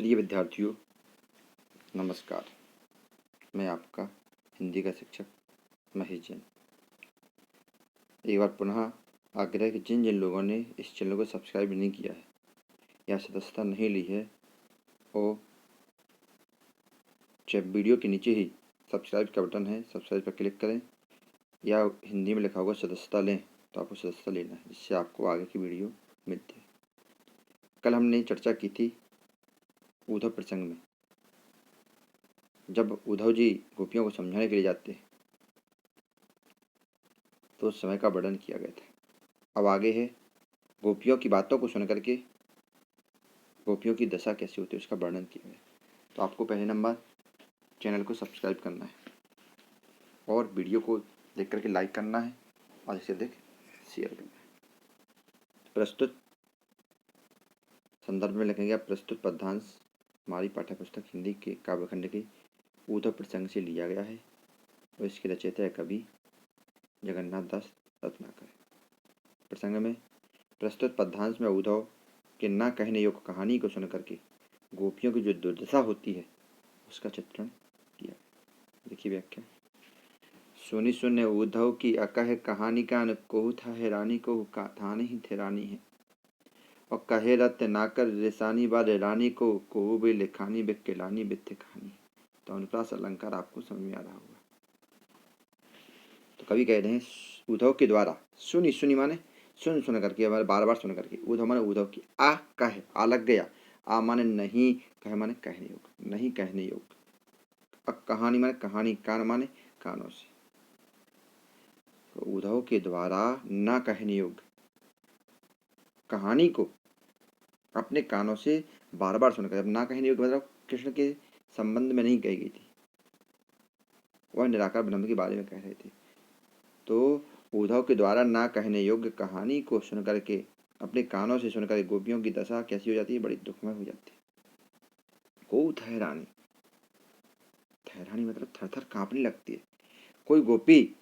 प्रिय विद्यार्थियों, नमस्कार। मैं आपका हिंदी का शिक्षक महेश जैन। एक बार पुनः आग्रह कि जिन जिन लोगों ने इस चैनल को सब्सक्राइब नहीं किया है या सदस्यता नहीं ली है, वो जब वीडियो के नीचे ही सब्सक्राइब का बटन है, सब्सक्राइब पर क्लिक करें या हिंदी में लिखा होगा सदस्यता लें, तो आपको सदस्यता लेना है, जिससे आपको आगे की वीडियो मिलती है। कल हमने चर्चा की थी उद्धव प्रसंग में। जब उद्धव जी गोपियों को समझाने के लिए जाते हैं तो उस समय का वर्णन किया गया था। अब आगे है गोपियों की बातों को सुन करके गोपियों की दशा कैसी होती है उसका वर्णन किया गया। तो आपको पहले नंबर चैनल को सब्सक्राइब करना है और वीडियो को देख करके लाइक करना है और इसे देख शेयर करना है। प्रस्तुत संदर्भ में लिखेंगे प्रस्तुत पद्यांश हमारी पाठ्य पुस्तक हिंदी के काव्यखंड के उद्धव प्रसंग से लिया गया है और इसके रचयिता है कवि जगन्नाथ दास रत्नाकर। प्रसंग में प्रस्तुत पद्यांश में उद्धव के न कहने योग्य कहानी को सुन करके गोपियों की जो दुर्दशा होती है उसका चित्रण किया। देखिए व्याख्या। सुनी सुने उद्धव की अकह कहानी का न कोहू था हैरानी को था नहीं थिरानी है और कहे रत नाकर रेसानी बारे रानी को कोहू भी लिखानी बिकलानी बित्थे कहानी। तो अनुप्रास अलंकार आपको समझ में आ रहा होगा। तो कवि कह रहे हैं उद्धव के द्वारा सुनी सुनी माने सुन सुन करके, हमारे बार बार सुन करके, उद्धव माने उद्धव की आ कहे आ लग गया, आ माने नहीं, कहे माने कहने योग्य, नहीं कहने योग्य, कहानी माने कहानी, कान माने कानों से। तो उद्धव के द्वारा न कहने योग्य कहानी को अपने कानों से बार बार सुनकर, अब ना कहने योग्य मतलब कृष्ण के संबंध में नहीं कही गई थी, वह निराकार ब्रह्म के बारे में कह रहे थे। तो उद्धव के द्वारा ना कहने योग्य कहानी को सुनकर के, अपने कानों से सुनकर गोपियों की दशा कैसी हो जाती है, बड़ी दुखमय हो जाती है। को ठहरानी, ठहरानी मतलब थर थर कांपने लगती है। कोई गोपी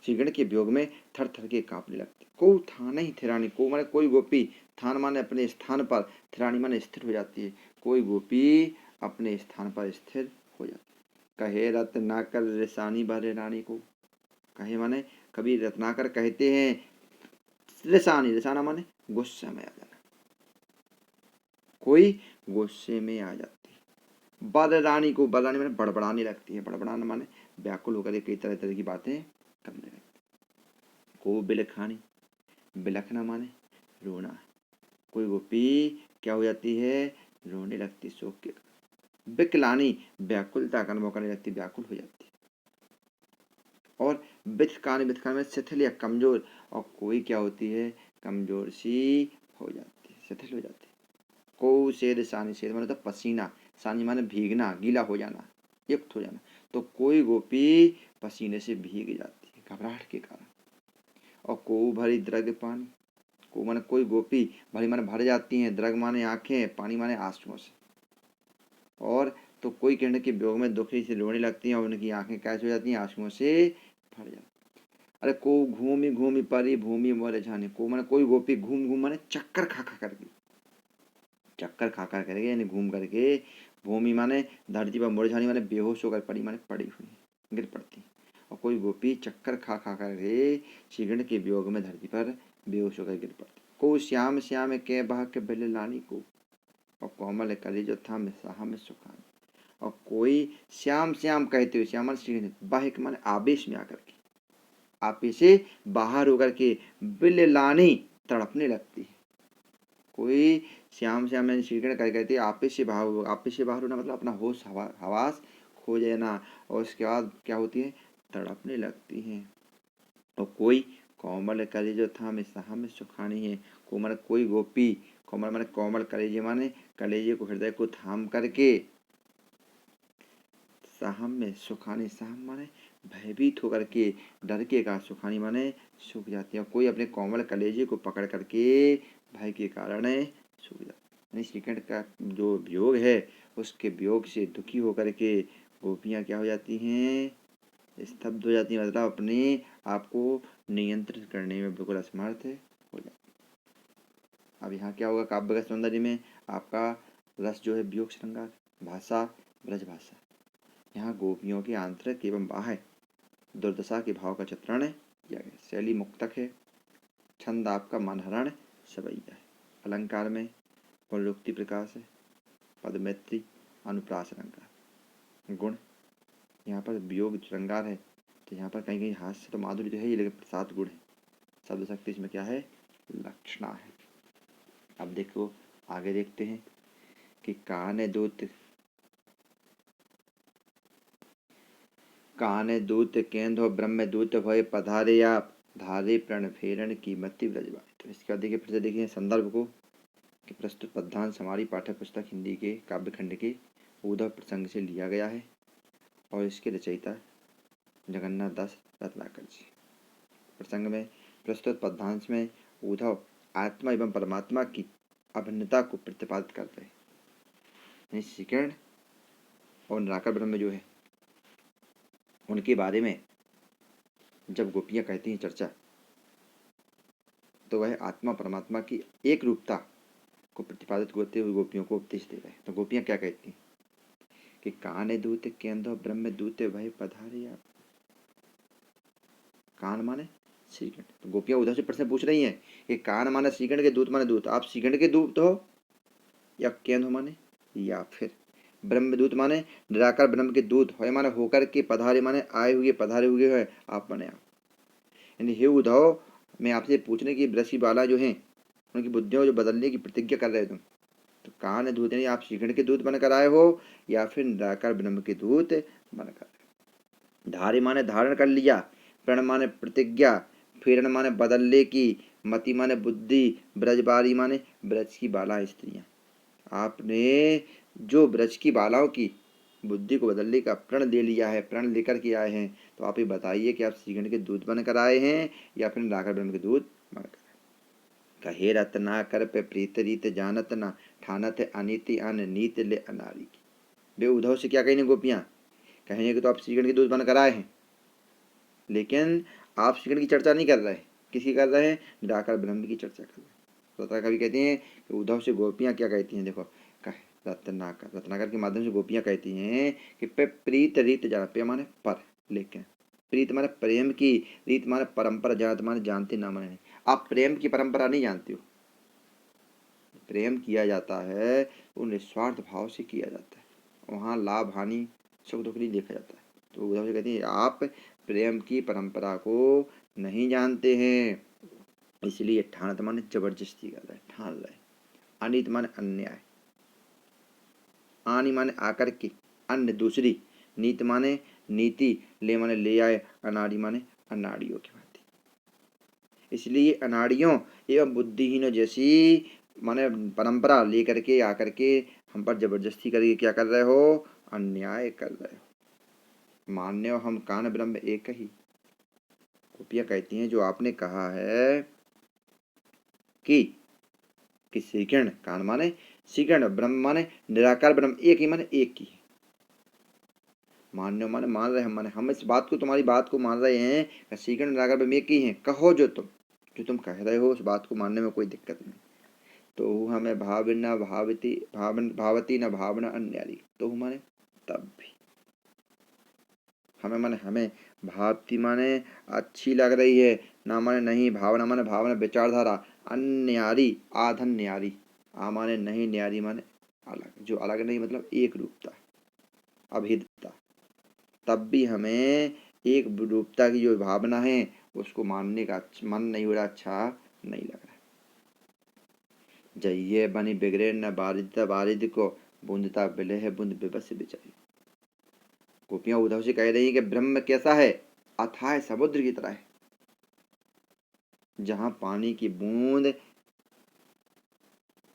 श्रीगण के वियोग में थर थर के कांपने लगती। को थान ही थिरानी, को माने कोई गोपी, थान माने अपने स्थान पर, थिरानी माने स्थिर हो जाती है। कोई गोपी अपने स्थान पर स्थिर हो जाती है। कहे रत्नाकर रेसानी बारे रानी को, कहे माने कभी रत्नाकर कहते हैं रेसानी, रेसाना माने गुस्से में आ जाना, कोई गुस्से में आ जाती है। बर रानी को, बर रानी माने बड़बड़ाने लगती है, बड़बड़ाना माने व्याकुल होकर कई तरह तरह की बातें करने लगती। को बिलखानी, बिलखना माने रोना, कोई गोपी क्या हो जाती है, रोने लगती शोक के। बिकलानी, व्याकुलता का अनुभव करने लगती, व्याकुल हो जाती। और बिथकानी, बिथकानी में शिथिल या कमजोर, और कोई क्या होती है, कमजोर सी हो जाती है, शिथिल हो जाती है। को शेद सानी, शेद माने तो पसीना, सानी माने भीगना, गीला हो जाना, युक्त हो जाना। तो कोई गोपी पसीने से भीग जाती है घबराहट के कारण। और को भरी द्रग पानी, को माने कोई गोपी, भरी माने भर जाती हैं, द्रग माने आंखें, पानी माने आंसुओं से। और तो कोई कृष्ण के वियोग में दुखी से रोने लगती हैं और उनकी आंखें कैसे हो जाती हैं, आंसुओं से भर जाती। अरे को घूमी घूमी परी भूमि मोर जाने, को माने कोई गोपी घूम घूम माने चक्कर खा खा करके, चक्कर खा खा करके यानी घूम करके, भूमि माने धरती पर मुरझानी माने बेहोश होकर पड़ी, माने पड़ी हुई गिर पड़ती। और कोई गोपी चक्कर खा खा करके श्रीगण के वियोग में धरती पर बेहोश होकर गिर पड़ती। को श्याम श्याम के बह के बिल लानी को, और कोमल कली जो था मिसाहा में सुखान। और कोई श्याम श्याम कहते हुए, श्याम श्रीगण, बाह माने आवेश में आकर के, आपे से बाहर होकर के बिललानी तड़पने लगती है। कोई श्याम श्याम यानी श्रीगण कह कहती है आपे से बाहर, आपे से बाहर होना मतलब अपना होश हवास खो जाना, और उसके बाद क्या होती है, तड़पने लगती हैं। और कोई कोमल कलेजो था में सहा में सुखानी है, कोमल कोई गोपी, कोमल माने कोमल, कलेजे माने कलेजे को, हृदय को थाम करके, साहम में सुखानी, साहम माने भयभीत होकर के, डर के का, सुखानी माने सूख जाती है। कोई अपने कोमल कलेजे को पकड़ करके भय के कारण सूख जाती है। यानी श्रीकंठ का जो वियोग है उसके वियोग से दुखी होकर के गोपियाँ क्या हो जाती हैं, स्तब्ध हो जाती हैं, मतलब अपने आप को नियंत्रित करने में बिल्कुल असमर्थ हो जाती। अब यहाँ क्या होगा, काव्य का सौंदर्य में आपका रस जो है वियोग श्रृंगार, भाषा ब्रज भाषा। यहाँ गोपियों के आंतरिक एवं बाह्य दुर्दशा के भाव का चित्रण किया गया। शैली मुक्तक है, छंद आपका मनहरण सवैया है, अलंकार में पुनरुक्ति प्रकाश है, पदमैत्री अनुप्रास अलंकार। गुण यहाँ पर वियोग श्रृंगार है, तो यहाँ पर कहीं कहीं हास्य तो माधुर्य तो है ही, लेकिन प्रसाद गुण है। शब्द शक्ति इसमें क्या है, लक्षणा है। अब देखो आगे देखते हैं कि काने दूत केंद्र ब्रह्म दूत भय पधारे आप धारे प्रण फेरण कीमती ब्रजवाई। तो इसके बाद देखिए, फिर से देखिए संदर्भ को कि प्रस्तुत पद्यांश हमारी पाठ्य पुस्तक हिंदी के काव्यखंड के उद्धव प्रसंग से लिया गया है और इसके रचयिता जगन्नाथ दास रत्नाकर जी। प्रसंग में प्रस्तुत पद्यांश में उद्धव आत्मा एवं परमात्मा की अभिन्नता को प्रतिपादित करते हैं। श्रीकर्ण और निराकार ब्रह्म जो है उनके बारे में जब गोपियां कहती हैं चर्चा, तो वह आत्मा परमात्मा की एक रूपता को प्रतिपादित करते हुए गोपियों को उपदेश दे रहे हैं। तो गोपियां क्या कहती हैं कि काने दूत केंद्र ब्रह्म दूत भय पधारे आप। कान माने श्रीकंठ। तो गोपियां उधर से प्रश्न पूछ रही हैं कि कान माने श्रीकंठ के दूत माने दूत, आप श्रीकंठ के दूत हो या केंद्र माने, या फिर ब्रह्मदूत माने निराकार ब्रह्म के दूत हो माने होकर के, पधारे माने आए हुए पधारे हुए है आप माने आप। यानी हे उद्धव, मैं आपसे पूछने की ब्रशी बाला जो है उनकी बुद्धियों जो बदलने की प्रतिज्ञा कर रहे तुम, तो कान दूत यानी आप श्रीकंठ के दूत बनकर आए हो या फिर निराकार ब्रह्म के दूत बनकर। धारे माने धारण कर लिया, प्रण माने प्रतिज्ञा, फेरण माने बदलने की, मति माने बुद्धि, ब्रजबारी माने ब्रज की बाला स्त्रियां। आपने जो ब्रज की बालाओं की बुद्धि को बदलने का प्रण ले लिया है, प्रण लेकर के आए हैं, तो आप ये बताइए कि आप श्रीगण के दूत बनकर आए हैं या फिर निराकार ब्रह्म के दूत बनकर। कहे रत्ना कर पे प्रीत रीत जानत ना, ठानत अनिति अन नीत ले अनारी की। बे उद्धव से क्या कहेंगे गोपियां, कहेंगे कि तो आप श्रीगण के दूत बनकर आए हैं, लेकिन आप श्रीगण की चर्चा नहीं कर रहे हैं, किसी कर रहे हैं, निराकार ब्रह्म की चर्चा कर रहे हैं। तो कभी कहते हैं कि उद्धव से गोपियां क्या कहती हैं, देखो रत्नाकर के माध्यम से गोपियां कहती हैं कि पे प्रीत रीत जाना, पे माने पर, लेकिन प्रीत माने प्रेम की, रीत माने परंपरा, जानत माने जानते ना माने। आप प्रेम की परंपरा नहीं जानते हो। प्रेम किया जाता है वो निस्वार्थ भाव से किया जाता है, वहाँ लाभ हानि सुख दुख नहीं देखा जाता है। तो उद्धव से कहती है आप प्रेम की परंपरा को नहीं जानते हैं, इसलिए ठानत माने जबरदस्ती कर रहे, ठान रहे। अनित माने अन्याय, आनी माने आकर के, अन्य दूसरी, नीत माने नीति, ले माने ले आए, अनाड़ी माने अनाड़ियों की बात। इसलिए अनाड़ियों एवं बुद्धिहीनों जैसी माने परंपरा लेकर के आकर के हम पर जबरदस्ती करके क्या कर रहे हो, अन्याय कर रहे हो। मान्य हो हम कान ब्रह्म एक ही। गोपियां कहती हैं जो आपने कहा है कि श्रीकर्ण, कान माने श्रीकर्ण, ब्रह्म माने निराकार ब्रह्म एक ही माने एक ही। मान्य माने मान रहे, हम इस बात को, तुम्हारी बात को मान रहे हैं, श्रीकर्ण निराकार ब्रह्म एक ही है। कहो जो तुम कह रहे हो उस बात को मानने में कोई दिक्कत नहीं। तो हमें भावना भावती न भावना अन्यारी, तो माने तब भी हमें भावती माने अच्छी लग रही है, ना माने नहीं, भावना माने भावना विचारधारा, अन्यारी आधन न्यारी, आ माने नहीं, न्यारी माने अलग, जो अलग नहीं मतलब एक रूपता अभिन्नता। तब भी हमें एक रूपता की जो भावना है उसको मानने का मन नहीं हो रहा, अच्छा नहीं लग रहा। जइये बनी बिगड़े न बारिद को, बूंदता बिले है बूंद बेबस बिचारी। गोपियां उद्धव से कह रही है कि ब्रह्म कैसा है, अथाह समुद्र की तरह है, जहां पानी की बूंद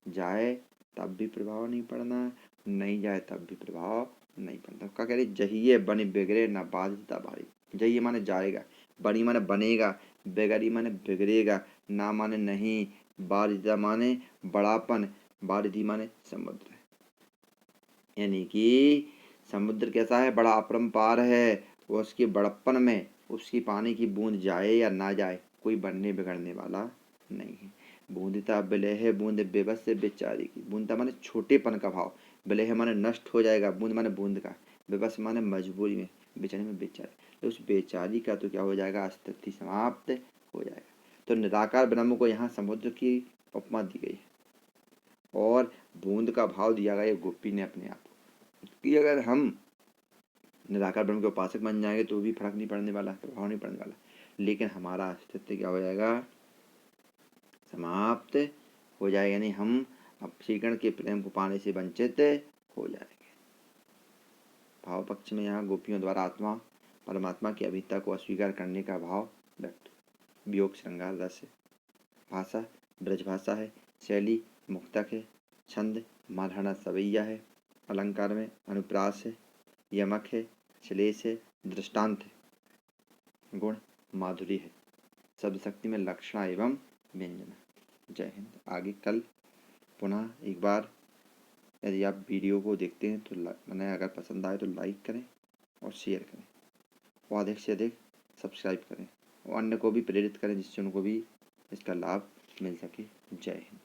जाए तब भी प्रभाव नहीं पड़ना, नहीं जाए तब भी प्रभाव नहीं पड़ता। क्या कह रही, जहिए बनी बिगड़े न बाधिता बारी। जहिए माने जाएगा, बनी माने बनेगा, बिगड़ी माने बिगड़ेगा, ना माने नहीं, बारिदा माने बड़ापन, बारिधि माने समुद्र। यानी कि समुद्र कैसा है, बड़ा अपरंपार है, उसके बड़प्पन में उसकी पानी की बूंद जाए या ना जाए कोई बनने बिगड़ने वाला नहीं है। बूंदता बिलेह बूंद बेबस से बेचारी की। बूंदता माने छोटेपन का भाव, बिलेह माने नष्ट हो जाएगा, बूंद माने बूंद का, बेबस माने मजबूरी में, बेचारी में बेचारी, तो उस बेचारी का तो क्या हो जाएगा, अस्तित्व समाप्त हो जाएगा। तो निराकार ब्रह्म को यहाँ समुद्र की उपमा दी गई है और बूंद का भाव दिया गया गोपी ने अपने आप कि अगर हम निराकार ब्रह्म के उपासक बन जाएंगे तो भी फर्क नहीं पड़ने वाला, प्रभाव नहीं पड़ने वाला, लेकिन हमारा अस्तित्व क्या हो जाएगा, समाप्त हो जाएगा, यानी हम अब श्रीकर्ण के प्रेम को पाने से वंचित हो जाएंगे। भाव पक्ष में यहाँ गोपियों द्वारा आत्मा परमात्मा की अभिन्नता को अस्वीकार करने का भाव व्यक्त। वियोग श्रृंगार रस है। भाषा ब्रजभाषा है। शैली मुक्तक है। छंद मालहना सवैया है। अलंकार में अनुप्रास है, यमक है, श्लेष है, दृष्टांत है। गुण माधुरी है। शब्द शक्ति में लक्षण एवं व्यंजन। जय हिंद। आगे कल पुनः एक बार यदि आप वीडियो को देखते हैं तो मैंने अगर पसंद आए तो लाइक करें और शेयर करें और अधिक से अधिक सब्सक्राइब करें और अन्य को भी प्रेरित करें जिससे उनको भी इसका लाभ मिल सके। जय हिंद।